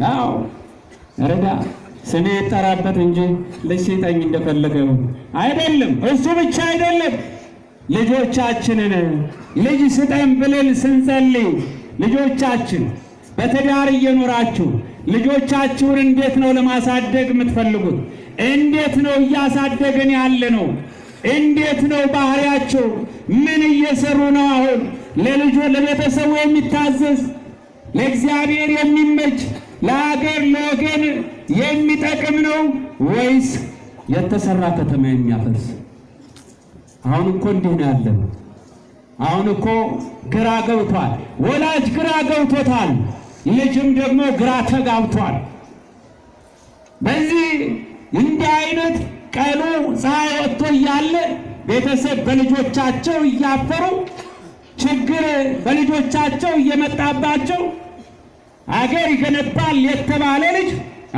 አዎ ረዳ ስሜ ይጠራበት እንጂ ልጅ ሲጠኝ እንደፈለገው አይደለም። እሱ ብቻ አይደለም። ልጆቻችንን ልጅ ስጠን ብለን ስንጸልይ ልጆቻችን በትዳር እየኖራችሁ ልጆቻችሁን እንዴት ነው ለማሳደግ የምትፈልጉት? እንዴት ነው እያሳደገን ያለ ነው? እንዴት ነው ባህሪያቸው? ምን እየሰሩ ነው? አሁን ለልጆ ለቤተሰቡ የሚታዘዝ ለእግዚአብሔር የሚመች ለሀገር ለወገን የሚጠቅም ነው ወይስ የተሰራ ከተማ የሚያፈርስ? አሁን እኮ እንዲህ ነው ያለው። አሁን እኮ ግራ ገብቷል። ወላጅ ግራ ገብቶታል። ልጅም ደግሞ ግራ ተጋብቷል። በዚህ እንዲህ አይነት ቀኑ ፀሐይ ወጥቶ እያለ ቤተሰብ በልጆቻቸው እያፈሩ ችግር በልጆቻቸው እየመጣባቸው አገር ይገነባል የተባለ ልጅ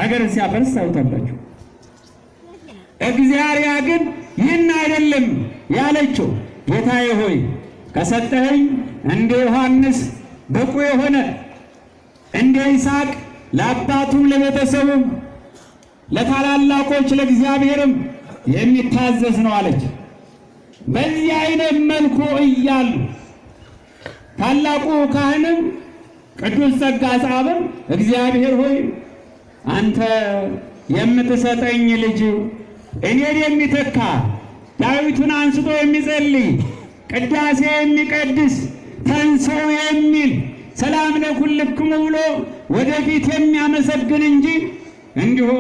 አገር ሲያፈርስ ታውቃላችሁ። እግዚአብሔር ግን ይህን አይደለም ያለችው። ጌታዬ ሆይ ከሰጠኸኝ እንደ ዮሐንስ ብቁ የሆነ እንደ ይስሐቅ ለአባቱም ለቤተሰቡም ለታላላቆች ለእግዚአብሔርም የሚታዘዝ ነው አለች። በዚህ አይነት መልኩ እያሉ ታላቁ ካህንም ቅዱስ ጸጋ ጻብም እግዚአብሔር ሆይ አንተ የምትሰጠኝ ልጅ እኔን የሚተካ ዳዊቱን አንስቶ የሚጸልይ ቅዳሴ የሚቀድስ ተንሥኡ የሚል ሰላም ለኩልክሙ ብሎ ወደፊት የሚያመሰግን እንጂ እንዲሁ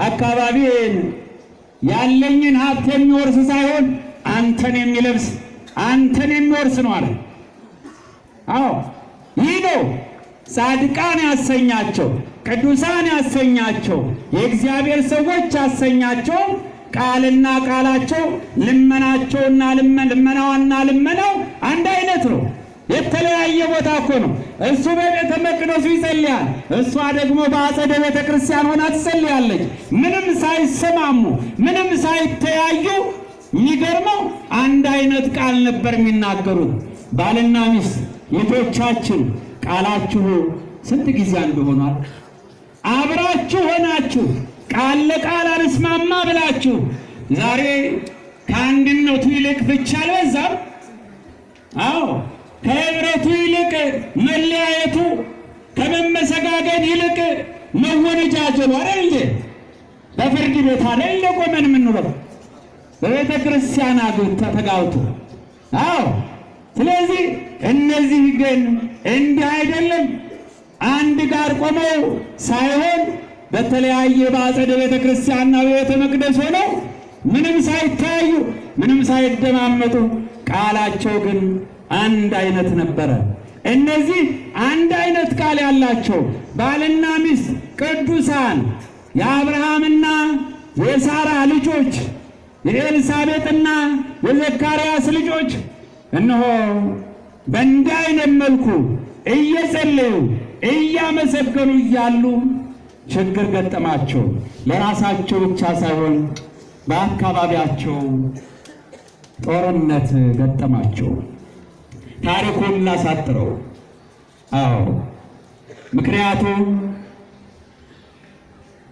አካባቢን ያለኝን ሀብት የሚወርስ ሳይሆን አንተን የሚለብስ አንተን የሚወርስ ነው አለ። አዎ ይህ ነው ጻድቃን ያሰኛቸው፣ ቅዱሳን ያሰኛቸው፣ የእግዚአብሔር ሰዎች ያሰኛቸው ቃልና ቃላቸው ልመናቸውና ልመናዋና ልመናው አንድ አይነት ነው። የተለያየ ቦታ እኮ ነው። እሱ በቤተ መቅደሱ ይጸልያል፣ እሷ ደግሞ በአጸደ ቤተ ክርስቲያን ሆና ትጸልያለች። ምንም ሳይሰማሙ ምንም ሳይተያዩ የሚገርመው አንድ አይነት ቃል ነበር የሚናገሩት። ባልና ሚስት ልጆቻችን ቃላችሁ ስንት ጊዜ አንድ ሆኗል? አብራችሁ ሆናችሁ ቃል ለቃል አልስማማ ብላችሁ ዛሬ ከአንድነቱ ይልቅ ፍቻ አልበዛም? አዎ ከህብረቱ ይልቅ መለያየቱ፣ ከመመሰጋገን ይልቅ መወነጃጀሉ አይደል? በፍርድ ቤት አይደል ቆመን የምንውለው? በቤተ ክርስቲያን ተጋብቶ። አዎ ስለዚህ እነዚህ ግን እንዲህ አይደለም። አንድ ጋር ቆመው ሳይሆን በተለያየ በአጸደ ቤተ ክርስቲያንና በቤተ መቅደስ ሆነው ምንም ሳይታዩ ምንም ሳይደማመጡ ቃላቸው ግን አንድ አይነት ነበረ። እነዚህ አንድ አይነት ቃል ያላቸው ባልና ሚስት ቅዱሳን የአብርሃምና የሳራ ልጆች የኤልሳቤጥና የዘካርያስ ልጆች እነሆ በእንዲህ አይነት መልኩ እየጸለዩ እያመሰገኑ እያሉ ችግር ገጠማቸው። ለራሳቸው ብቻ ሳይሆን በአካባቢያቸው ጦርነት ገጠማቸው። ታሪኩን ላሳጥረው። አዎ ምክንያቱም